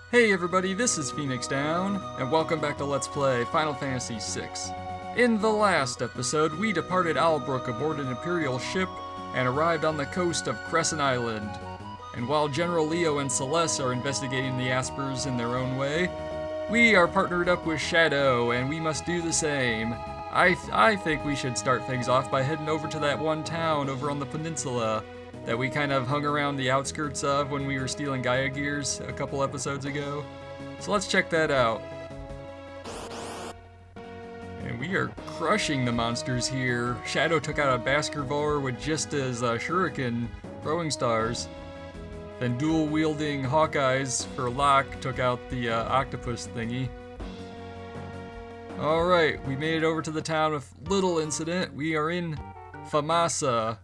Hey everybody, this is Phoenix Down, and welcome back to Let's Play Final Fantasy VI. In the last episode, we departed Albrook aboard an Imperial ship and arrived on the coast of Crescent Island. And while General Leo and Celeste are investigating the Aspers in their own way, we are partnered up with Shadow, and we must do the same. I think we should start things off by heading over to that one town over on the peninsula that we kind of hung around the outskirts of when we were stealing Gaia gears a couple episodes ago. So let's check that out. And we are crushing the monsters here. Shadow took out a Baskerville with just his shuriken throwing stars. Then dual-wielding Hawkeyes for Locke took out the octopus thingy. Alright, we made it over to the town with little incident. We are in Thamasa,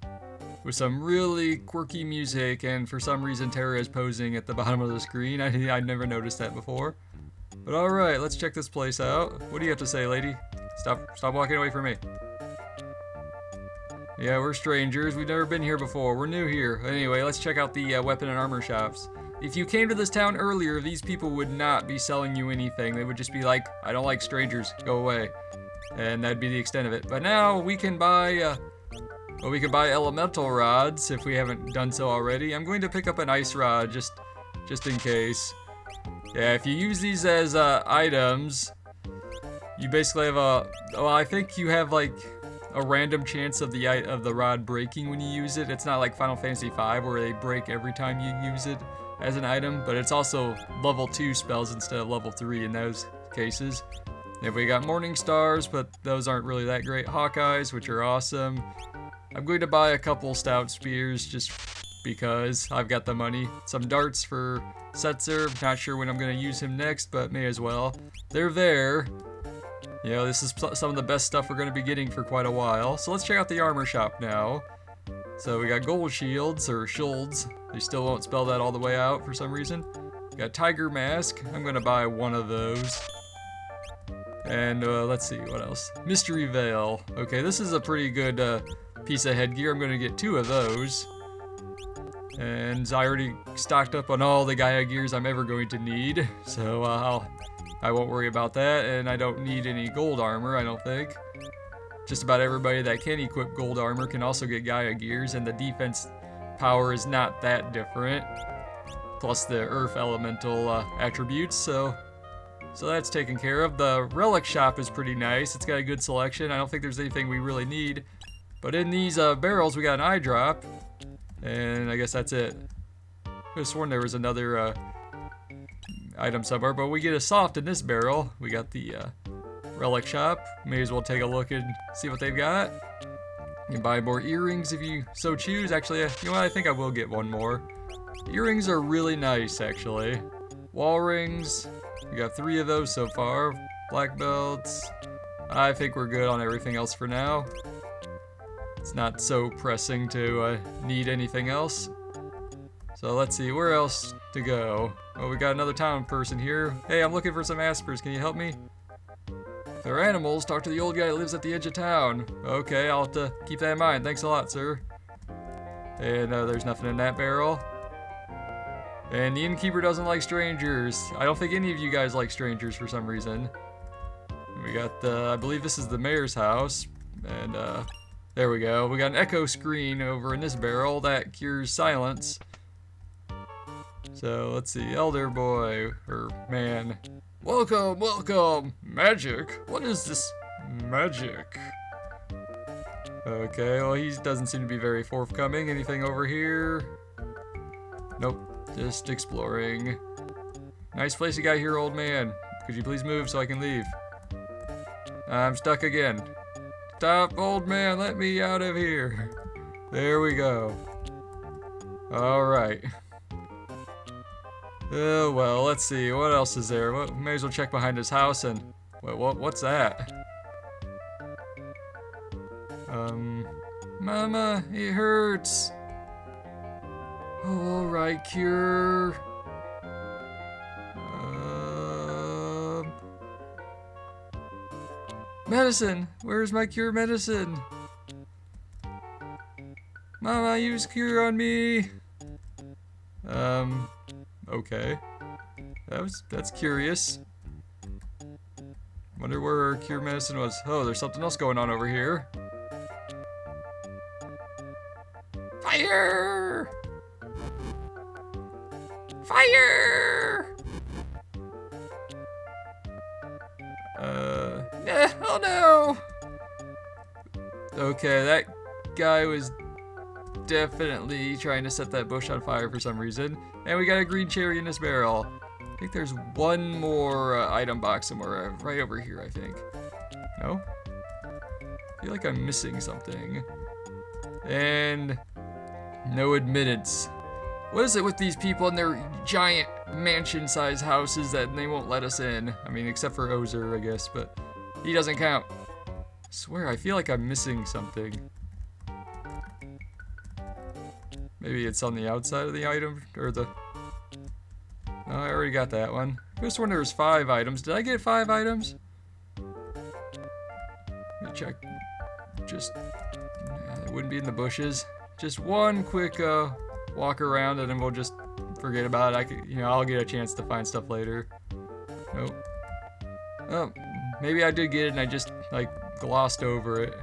with some really quirky music, and for some reason Terra is posing at the bottom of the screen. I'd never noticed that before. But alright, let's check this place out. What do you have to say, lady? Stop walking away from me. Yeah, we're strangers. We've never been here before. We're new here. Anyway, let's check out the weapon and armor shops. If you came to this town earlier, these people would not be selling you anything. They would just be like, I don't like strangers, go away. And that'd be the extent of it. But now we can buy well, we could buy elemental rods if we haven't done so already. I'm going to pick up an ice rod just in case. Yeah, if you use these as items, you basically have well, I think you have like a random chance of the rod breaking when you use it. It's not like Final Fantasy V where they break every time you use it as an item, but it's also level 2 spells instead of level 3 in those cases. And we got Morning Stars, but those aren't really that great. Hawkeyes, which are awesome. I'm going to buy a couple stout spears just because I've got the money. Some darts for Setzer. Not sure when I'm going to use him next, but may as well. They're there. You know, this is some of the best stuff we're going to be getting for quite a while. So let's check out the armor shop now. So we got gold shields, or shields. They still won't spell that all the way out for some reason. We got tiger mask. I'm going to buy one of those. And let's see, what else? Mystery veil. Okay, this is a pretty good piece of headgear. I'm going to get 2 of those. And I already stocked up on all the Gaia gears I'm ever going to need. So I won't worry about that. And I don't need any gold armor, I don't think. Just about everybody that can equip gold armor can also get Gaia gears. And the defense power is not that different. Plus the earth elemental attributes. So that's taken care of. The relic shop is pretty nice. It's got a good selection. I don't think there's anything we really need. But in these barrels, we got an eye drop, and I guess that's it. I could have sworn there was another item somewhere, but we get a soft in this barrel. We got the relic shop. May as well take a look and see what they've got. You can buy more earrings if you so choose. Actually, you know what? I think I will get one more. Earrings are really nice, actually. Wall rings. We got 3 of those so far. Black belts. I think we're good on everything else for now. It's not so pressing to need anything else. So let's see, where else to go? Oh, we got another town person here. Hey, I'm looking for some aspers. Can you help me? If they're animals, talk to the old guy that lives at the edge of town. Okay, I'll have to keep that in mind. Thanks a lot, sir. And there's nothing in that barrel. And the innkeeper doesn't like strangers. I don't think any of you guys like strangers for some reason. We got I believe this is the mayor's house. And there we go. We got an echo screen over in this barrel that cures silence. So let's see, elder boy, or man. Welcome, welcome. Magic? What is this magic? Okay, well he doesn't seem to be very forthcoming. Anything over here? Nope, just exploring. Nice place you got here, old man. Could you please move so I can leave? I'm stuck again. Stop, old man, let me out of here. There we go. Alright. Oh, well, let's see. What else is there? Well, may as well check behind his house and... What's that? Mama, it hurts. Oh, alright, cure. Medicine! Where's my cure medicine? Mama, use cure on me! Okay. That's curious. Wonder where her cure medicine was. Oh, there's something else going on over here. Fire! Fire! Oh no! Okay, that guy was definitely trying to set that bush on fire for some reason. And we got a green cherry in this barrel. I think there's one more item box somewhere, right over here, I think. No? I feel like I'm missing something. And no admittance. What is it with these people and their giant mansion-sized houses that they won't let us in? I mean, except for Ozer, I guess, but he doesn't count. I swear, I feel like I'm missing something. Maybe it's on the outside of the item, or the... Oh, I already got that one. I just wonder there's 5 items. Did I get 5 items? Let me check. Just... it wouldn't be in the bushes. Just one quick walk around and then we'll just forget about it. I'll get a chance to find stuff later. Nope. Oh, maybe I did get it and I just, glossed over it.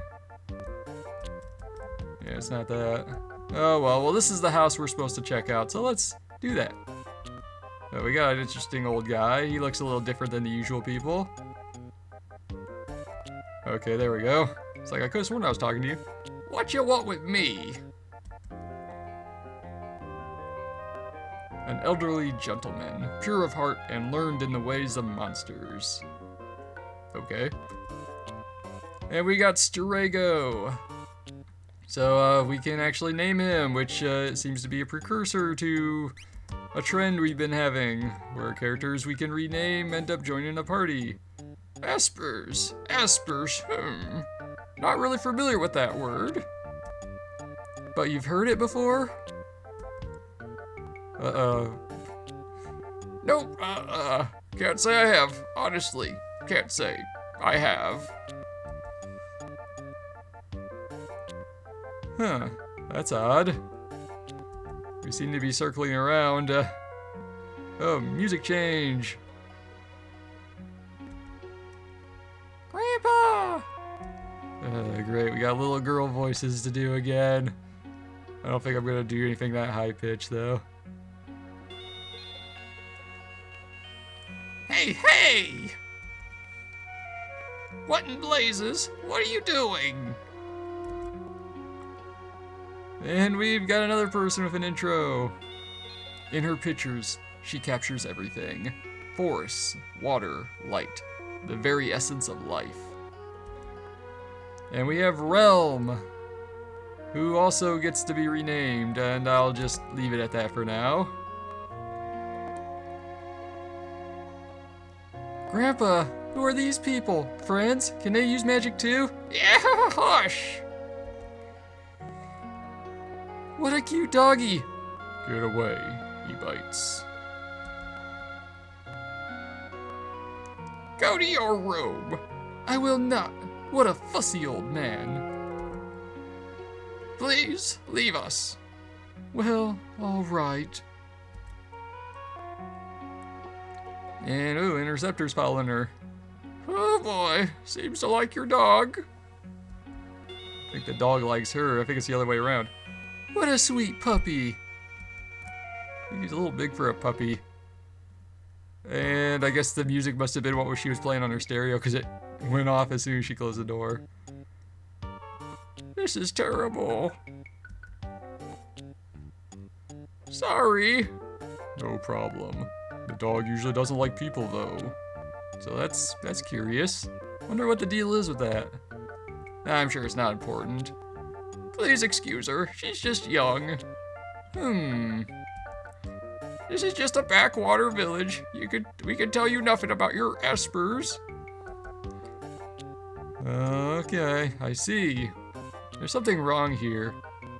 Yeah, it's not that. Oh, well, this is the house we're supposed to check out, so let's do that. Oh, we got an interesting old guy. He looks a little different than the usual people. Okay, there we go. It's like I could have sworn I was talking to you. What you want with me? An elderly gentleman, pure of heart and learned in the ways of monsters. Okay. And we got Strago. So we can actually name him, which seems to be a precursor to a trend we've been having, where characters we can rename end up joining a party. Espers. Not really familiar with that word. But you've heard it before? Nope, can't say I have. Honestly, can't say I have. Huh, that's odd. We seem to be circling around. Oh, music change. Grandpa! Great, we got little girl voices to do again. I don't think I'm gonna do anything that high pitched though. Hey! What in blazes? What are you doing? And we've got another person with an intro. In her pictures, she captures everything. Forests, water, light, the very essence of life. And we have Realm, who also gets to be renamed, and I'll just leave it at that for now. Grandpa, who are these people? Friends? Can they use magic too? Yeah, hush! What a cute doggy! Get away, he bites. Go to your room! I will not. What a fussy old man. Please, leave us. Well, all right. And, ooh, Interceptor's following her. Oh boy, seems to like your dog. I think the dog likes her. I think it's the other way around. What a sweet puppy. I think he's a little big for a puppy. And I guess the music must have been what she was playing on her stereo because it went off as soon as she closed the door. This is terrible. Sorry. No problem. The dog usually doesn't like people though. So that's curious. Wonder what the deal is with that. I'm sure it's not important. Please excuse her. She's just young. This is just a backwater village. We could tell you nothing about your espers. Okay, I see. There's something wrong here.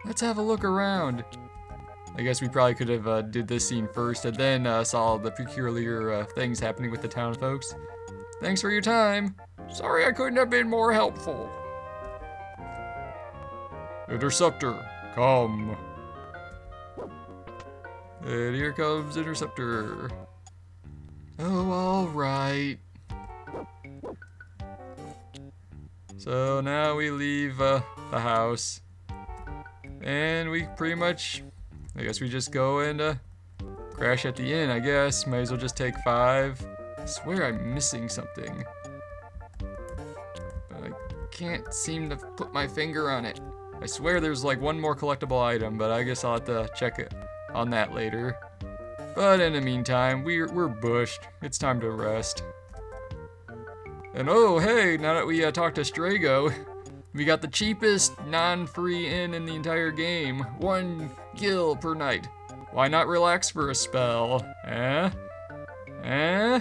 Let's have a look around. I guess we probably could have did this scene first and then saw the peculiar things happening with the town folks. Thanks for your time. Sorry I couldn't have been more helpful. Interceptor, come. And here comes Interceptor. Oh, alright. So now we leave the house. And we pretty much, I guess we just go and crash at the inn, I guess. Might as well just take 5. I swear I'm missing something. But I can't seem to put my finger on it. I swear there's like one more collectible item, but I guess I'll have to check it on that later. But in the meantime, we're bushed. It's time to rest. And oh, hey, now that we talked to Strago, we got the cheapest non-free inn in the entire game. 1 gil per night. Why not relax for a spell? Eh? Eh?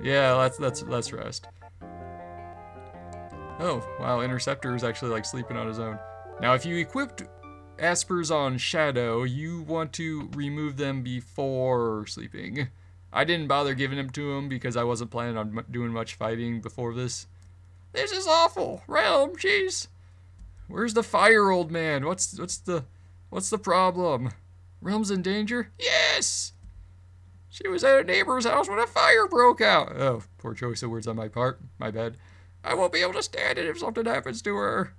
Yeah, let's rest. Oh, wow, Interceptor is actually like sleeping on his own. Now, if you equipped Aspers on Shadow, you want to remove them before sleeping. I didn't bother giving them to him because I wasn't planning on doing much fighting before this. This is awful. Realm, jeez. Where's the fire, old man? What's the problem? Realm's in danger? Yes! She was at a neighbor's house when a fire broke out. Oh, poor choice of words on my part. My bad. I won't be able to stand it if something happens to her.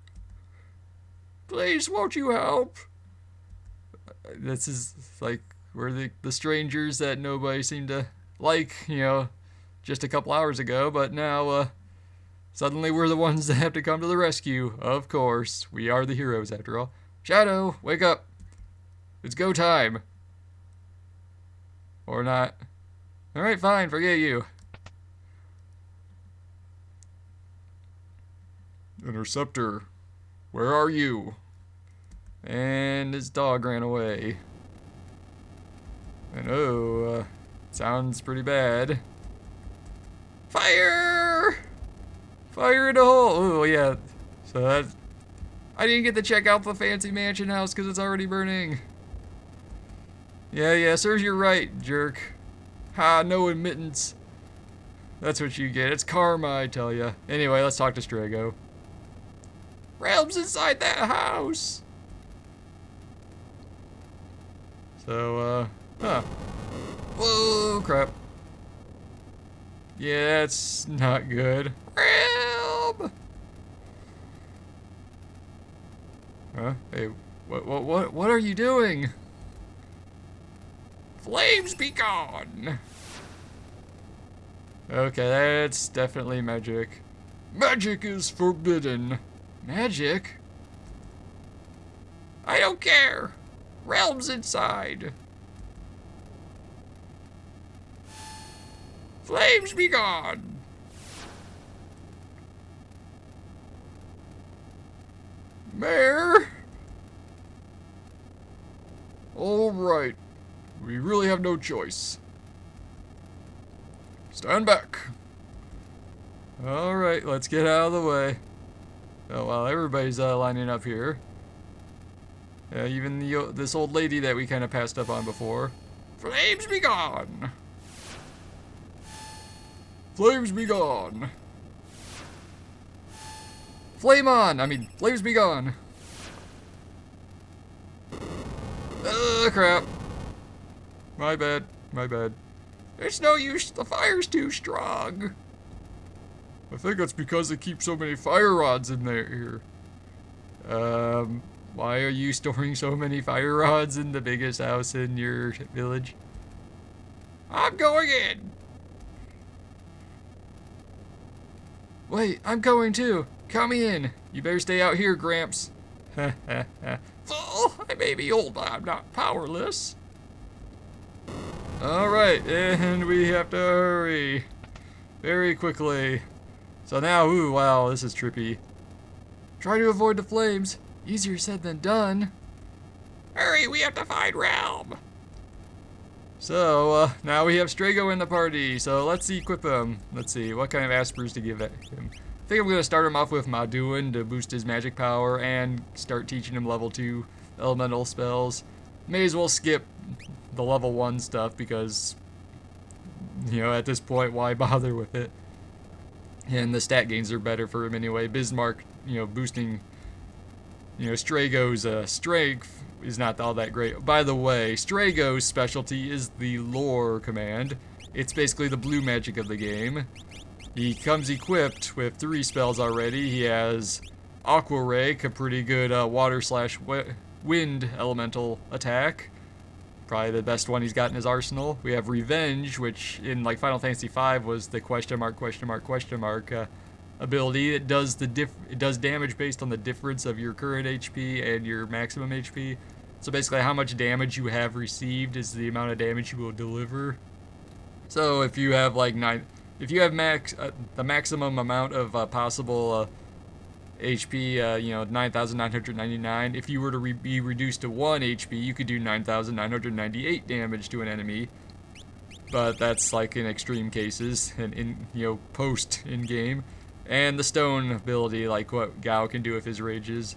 Please, won't you help? This is like, we're the strangers that nobody seemed to like, you know, just a couple hours ago, but now, suddenly we're the ones that have to come to the rescue. Of course. We are the heroes, after all. Shadow, wake up. It's go time. Or not. Alright, fine, forget you. Interceptor, where are you? And his dog ran away. And oh, sounds pretty bad. Fire! Fire in the hole! Oh, yeah. So that... I didn't get to check out the fancy mansion house because it's already burning. Yeah, serves you right, jerk. Ha, no admittance. That's what you get. It's karma, I tell ya. Anyway, let's talk to Strago. Realm's inside that house! So, huh. Whoa, crap. Yeah, it's not good. Realm! Huh? Hey, what are you doing? Flames be gone! Okay, that's definitely magic. Magic is forbidden. Magic? I don't care. Realm's inside. Flames be gone. Mayor? All right. We really have no choice. Stand back. All right, let's get out of the way. Oh, well, everybody's lining up here. Even this old lady that we kind of passed up on before. Flames be gone! Flames be gone! Flame on! I mean, flames be gone! Crap. My bad. It's no use, the fire's too strong. I think that's because they keep so many fire rods in there here. Why are you storing so many fire rods in the biggest house in your village? I'm going in! Wait, I'm going too. Come in. You better stay out here, Gramps. Fool, I may be old, but I'm not powerless. Alright, and we have to hurry. Very quickly. So now, ooh, wow, this is trippy. Try to avoid the flames. Easier said than done. Hurry, we have to find Realm. So, now we have Strago in the party, so let's equip him. Let's see, what kind of Aspers to give him? I think I'm going to start him off with Maduin to boost his magic power and start teaching him level 2 elemental spells. May as well skip the level 1 stuff because, you know, at this point, why bother with it? And the stat gains are better for him anyway. Bismarck, you know, boosting, you know, Strago's strength is not all that great. By the way, Strago's specialty is the lore command. It's basically the blue magic of the game. He comes equipped with 3 spells already. He has Aqua Rake, a pretty good water/wind elemental attack. Probably the best one he's got in his arsenal. We have Revenge, which in like Final Fantasy V was the question mark ability. It does damage based on the difference of your current HP and your maximum HP. So basically, how much damage you have received is the amount of damage you will deliver. So if you have like the maximum amount of possible HP, 9,999. If you were to be reduced to 1 HP, you could do 9,998 damage to an enemy. But that's like in extreme cases and post in game. And the stone ability, like what Gao can do with his rages.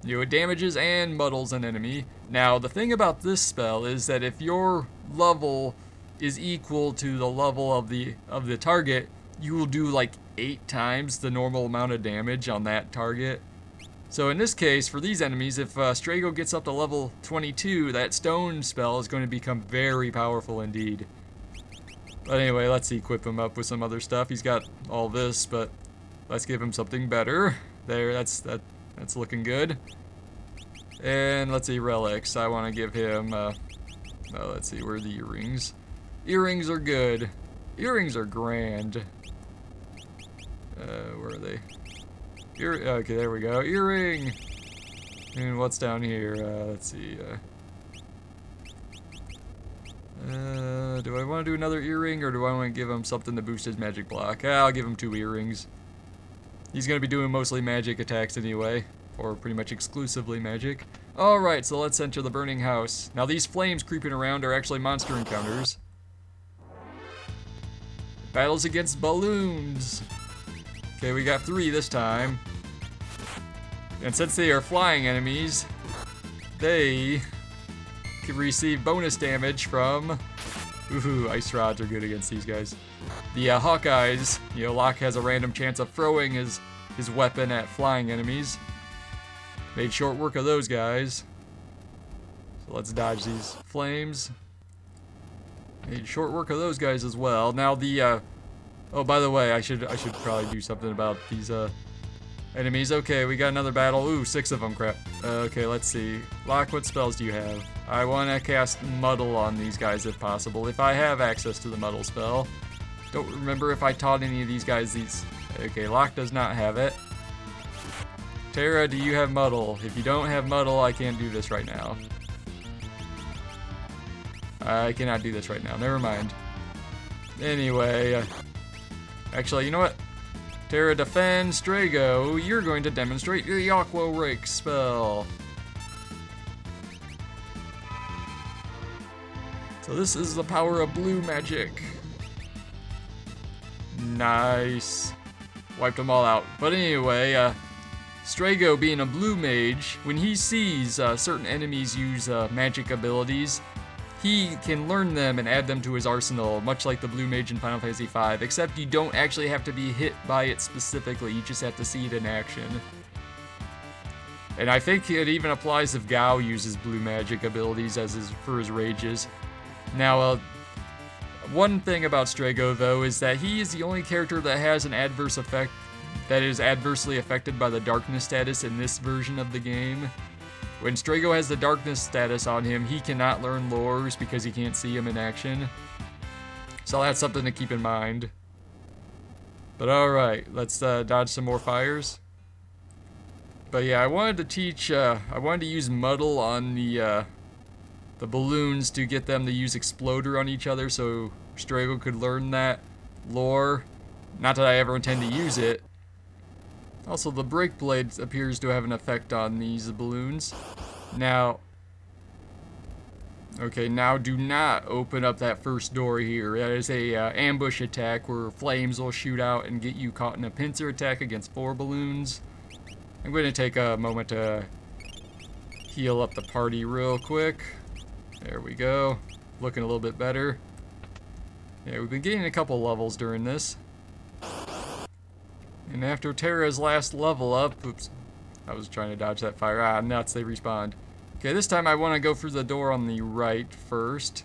It damages and muddles an enemy. Now, the thing about this spell is that if your level is equal to the level of the target, you will do like 8 times the normal amount of damage on that target. So in this case, for these enemies, if Strago gets up to level 22, that stone spell is going to become very powerful indeed. But anyway, let's equip him up with some other stuff. He's got all this, but let's give him something better. There, that's looking good. And let's see, relics. I want to give him, let's see, where are the earrings? Earrings are good. Earrings are grand. Where are they? Okay, there we go. Earring! And what's down here? Let's see. Do I want to do another earring, or do I want to give him something to boost his magic block? I'll give him 2 earrings. He's going to be doing mostly magic attacks anyway, or pretty much exclusively magic. Alright, so let's enter the burning house. Now these flames creeping around are actually monster encounters. Battles against balloons. Okay, we got 3 this time. And since they are flying enemies, they can receive bonus damage from... Ooh, ice rods are good against these guys. The Hawkeyes, Locke has a random chance of throwing his weapon at flying enemies. Made short work of those guys. So let's dodge these flames. Made short work of those guys as well. Now the... Oh, by the way, I should probably do something about these enemies. Okay, we got another battle. Ooh, 6 of them, crap. Okay, let's see. Locke, what spells do you have? I want to cast Muddle on these guys if possible, if I have access to the Muddle spell. Don't remember if I taught any of these guys these. Okay, Locke does not have it. Terra, do you have Muddle? If you don't have Muddle, I can't do this right now. I cannot do this right now. Never mind. Anyway... Actually, you know what? Terra, defend Strago. You're going to demonstrate your Aqua Rake spell. So this is the power of blue magic. Nice. Wiped them all out. But anyway, Strago, being a blue mage, when he sees certain enemies use magic abilities, he can learn them and add them to his arsenal, much like the blue mage in Final Fantasy V, except you don't actually have to be hit by it specifically, you just have to see it in action. And I think it even applies if Gao uses blue magic abilities for his rages. Now, one thing about Strago, though, is that he is the only character that has an adverse effect that is adversely affected by the darkness status in this version of the game. When Strago has the darkness status on him, he cannot learn lores because he can't see them in action. So that's something to keep in mind. But alright, let's dodge some more fires. But yeah, I wanted to use Muddle on the balloons to get them to use Exploder on each other so Strago could learn that lore. Not that I ever intend to use it. Also, the Break Blade appears to have an effect on these balloons. Now, okay, now do not open up that first door here. That is a ambush attack where flames will shoot out and get you caught in a pincer attack against 4 balloons. I'm going to take a moment to heal up the party real quick. There we go. Looking a little bit better. Yeah, we've been getting a couple levels during this. And after Terra's last level up, oops, I was trying to dodge that fire. Ah, nuts, they respawned. Okay, this time I want to go through the door on the right first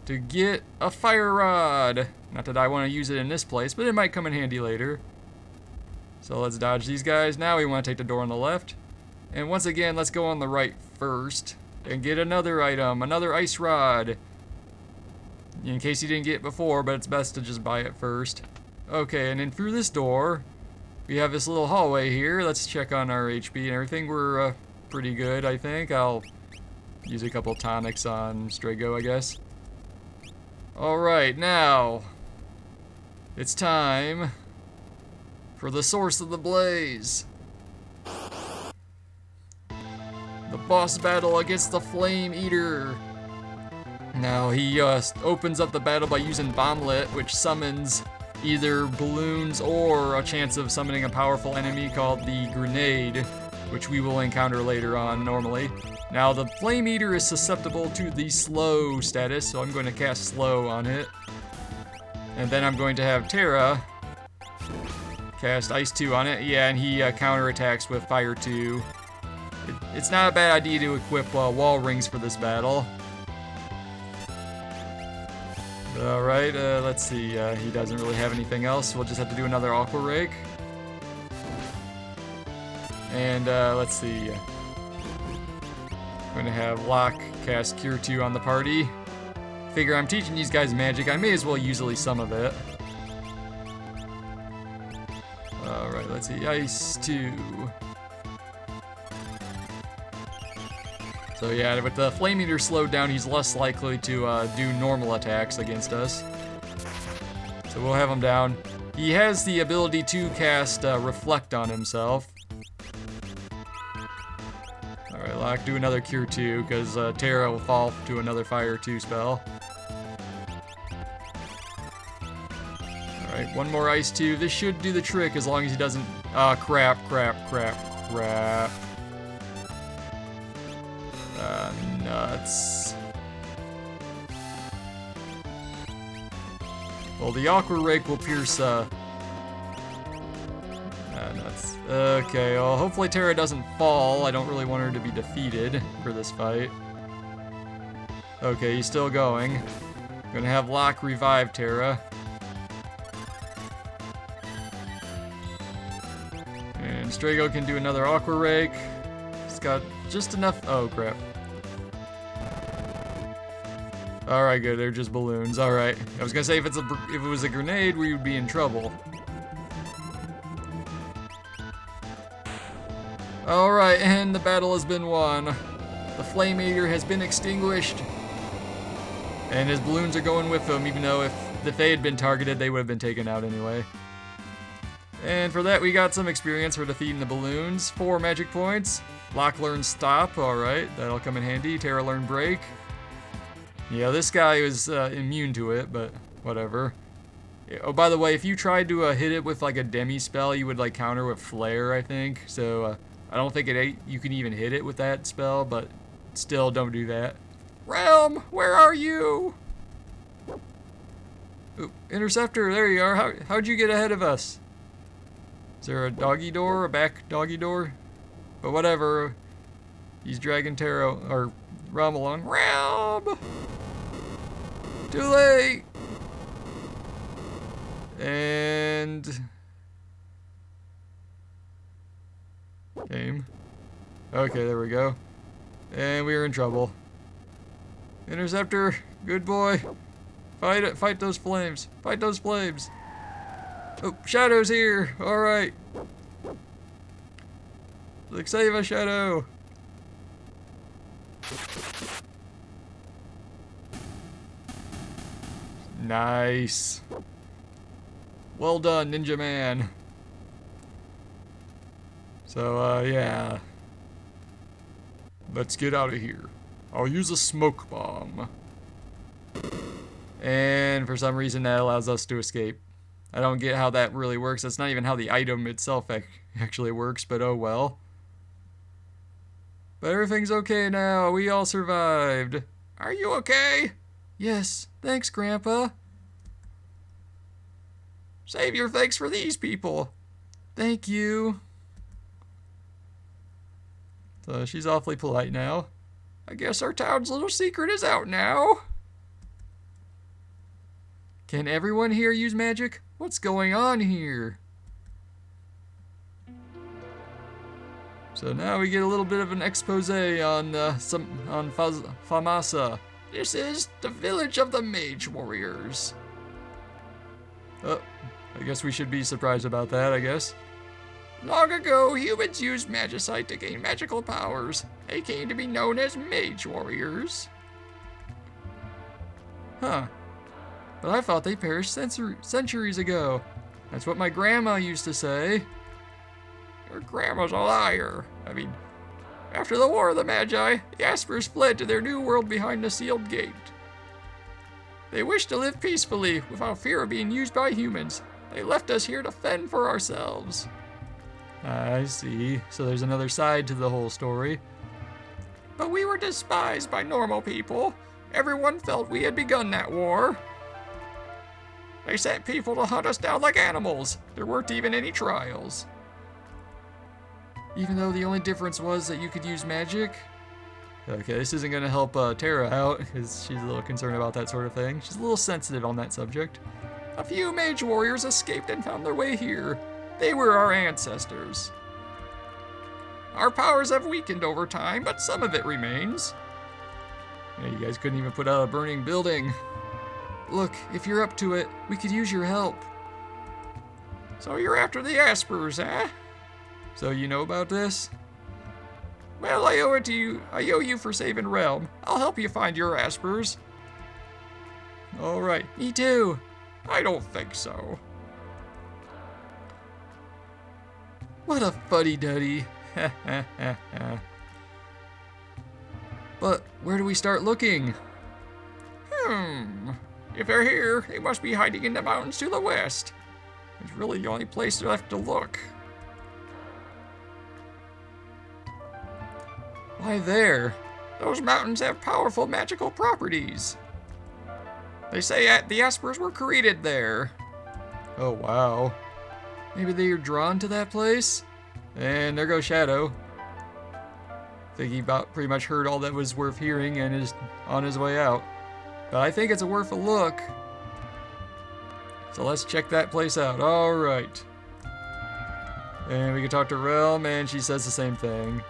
to get a fire rod. Not that I want to use it in this place, but it might come in handy later. So let's dodge these guys. Now we want to take the door on the left. And once again, let's go on the right first and get another item, another ice rod. In case you didn't get it before, but it's best to just buy it first. Okay, and then through this door, we have this little hallway here. Let's check on our HP and everything. We're pretty good, I think. I'll use a couple tonics on Strago, I guess. Alright, now it's time for the source of the blaze. The boss battle against the Flame Eater. Now he opens up the battle by using Bomblet, which summons either balloons or a chance of summoning a powerful enemy called the Grenade, which we will encounter later on normally. Now the Flame Eater is susceptible to the slow status, so I'm going to cast slow on it. And then I'm going to have Terra cast Ice 2 on it. Yeah, and he counterattacks with Fire 2. It's not a bad idea to equip wall rings for this battle. Alright, let's see. He doesn't really have anything else. We'll just have to do another Aqua Rake. And let's see. I'm going to have Locke cast Cure 2 on the party. Figure I'm teaching these guys magic. I may as well use at least some of it. Alright, let's see. Ice 2. So yeah, with the Flame Eater slowed down, he's less likely to do normal attacks against us. So we'll have him down. He has the ability to cast Reflect on himself. Alright, Locke, do another Cure 2, because Terra will fall to another Fire 2 spell. Alright, one more Ice 2. This should do the trick as long as he doesn't... crap. Nuts. Well, the Aqua Rake will pierce, nuts. Okay, well, hopefully Terra doesn't fall. I don't really want her to be defeated for this fight. Okay, he's still going. I'm gonna have Locke revive Terra. And Strago can do another Aqua Rake. He's got just enough... Oh, crap. Alright, good. They're just balloons. Alright. I was gonna say if it was a grenade, we would be in trouble. Alright, and the battle has been won. The Flame Eater has been extinguished. And his balloons are going with him, even though if they had been targeted, they would have been taken out anyway. And for that, we got some experience for defeating the balloons. 4 magic points. Locke learned Stop. Alright, that'll come in handy. Terra learned Break. Yeah, this guy was immune to it, but whatever. Oh, by the way, if you tried to hit it with like a demi spell, you would like counter with Flare, I think. So I don't think you can even hit it with that spell, but still, don't do that. Realm, where are you? Ooh, Interceptor, there you are. How'd you get ahead of us? Is there a doggy door, a back doggy door? But whatever. He's dragging Terra or Realm along. Realm! Too late! And... Game. Okay, there we go. And we are in trouble. Interceptor, good boy. Fight it, fight those flames. Fight those flames. Oh, Shadow's here! Alright. Like, save a Shadow! Nice. Well done, Ninja Man. So, yeah. Let's get out of here. I'll use a smoke bomb. And for some reason that allows us to escape. I don't get how that really works. That's not even how the item itself actually works, but oh well. But everything's okay now. We all survived. Are you okay? Yes. Thanks, Grandpa. Save your thanks for these people. Thank you. So she's awfully polite now. I guess our town's little secret is out now. Can everyone here use magic? What's going on here? So now we get a little bit of an expose on Thamasa. This is the village of the mage warriors. Oh, I guess we should be surprised about that, I guess. Long ago, humans used magicite to gain magical powers. They came to be known as mage warriors. Huh. But I thought they perished centuries ago. That's what my grandma used to say. Your grandma's a liar. I mean, after the War of the Magi, the Aspers fled to their new world behind the sealed gate. They wished to live peacefully, without fear of being used by humans. They left us here to fend for ourselves. I see. So there's another side to the whole story. But we were despised by normal people. Everyone felt we had begun that war. They sent people to hunt us down like animals. There weren't even any trials. Even though the only difference was that you could use magic? Okay, this isn't going to help Terra out, because she's a little concerned about that sort of thing. She's a little sensitive on that subject. A few mage warriors escaped and found their way here. They were our ancestors. Our powers have weakened over time, but some of it remains. Yeah, you guys couldn't even put out a burning building. Look, if you're up to it, we could use your help. So you're after the Aspers, eh? So you know about this? Well, I owe it to you. I owe you for saving Realm. I'll help you find your Aspers. All right, me too. I don't think so. What a fuddy-duddy. But where do we start looking? If they're here, they must be hiding in the mountains to the west. It's really the only place left to look. Why there? Those mountains have powerful magical properties. They say the Aspers were created there. Oh, wow. Maybe they are drawn to that place? And there goes Shadow. I think he about pretty much heard all that was worth hearing and is on his way out. But I think it's worth a look. So let's check that place out. All right. And we can talk to Realm, and she says the same thing.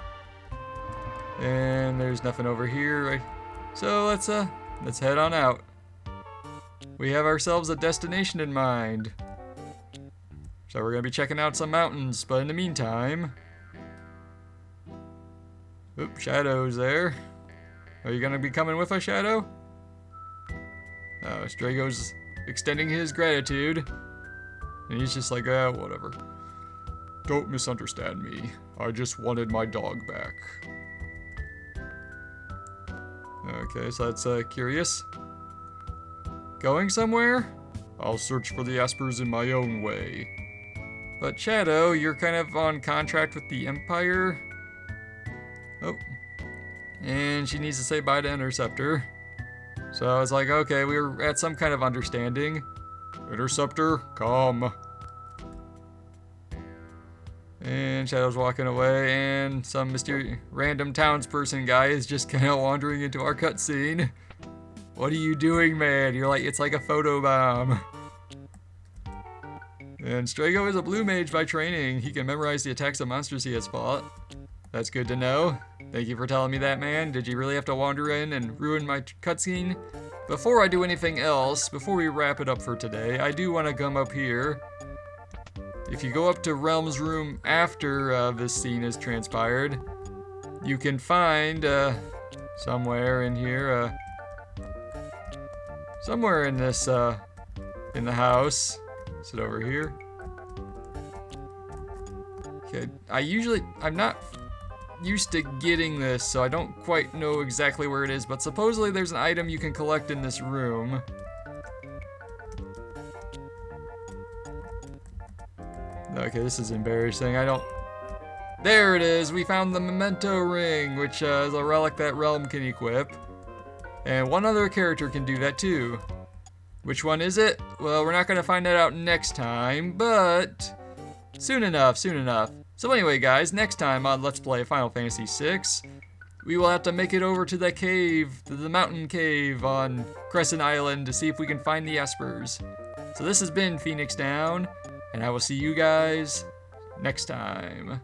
And there's nothing over here. So let's head on out. We have ourselves a destination in mind. So we're gonna be checking out some mountains, but in the meantime... Oop, Shadow's there. Are you gonna be coming with us, Shadow? Oh, Strago's extending his gratitude. And he's just like, whatever. Don't misunderstand me. I just wanted my dog back. Okay, so that's curious. Going somewhere? I'll search for the Aspers in my own way. But Shadow, you're kind of on contract with the Empire. Oh. And she needs to say bye to Interceptor. So I was like, okay, we were at some kind of understanding. Interceptor, come. And Shadow's walking away, and some mysterious random townsperson guy is just kind of wandering into our cutscene. What are you doing, man? You're like, it's like a photo bomb. And Strago is a blue mage by training. He can memorize the attacks of monsters he has fought. That's good to know. Thank you for telling me that, man. Did you really have to wander in and ruin my cutscene? Before I do anything else, before we wrap it up for today, I do want to come up here. If you go up to Realm's room after this scene has transpired, you can find somewhere in here, somewhere in this, in the house. Is it over here? Okay, I'm not used to getting this, so I don't quite know exactly where it is, but supposedly there's an item you can collect in this room. Okay, this is embarrassing. There it is! We found the memento ring, which is a relic that Realm can equip. And one other character can do that too. Which one is it? Well, we're not going to find that out next time, but soon enough, soon enough. So anyway, guys, next time on Let's Play Final Fantasy VI, we will have to make it over to the cave, to the mountain cave on Crescent Island to see if we can find the espers. So this has been Phoenix Down, and I will see you guys next time.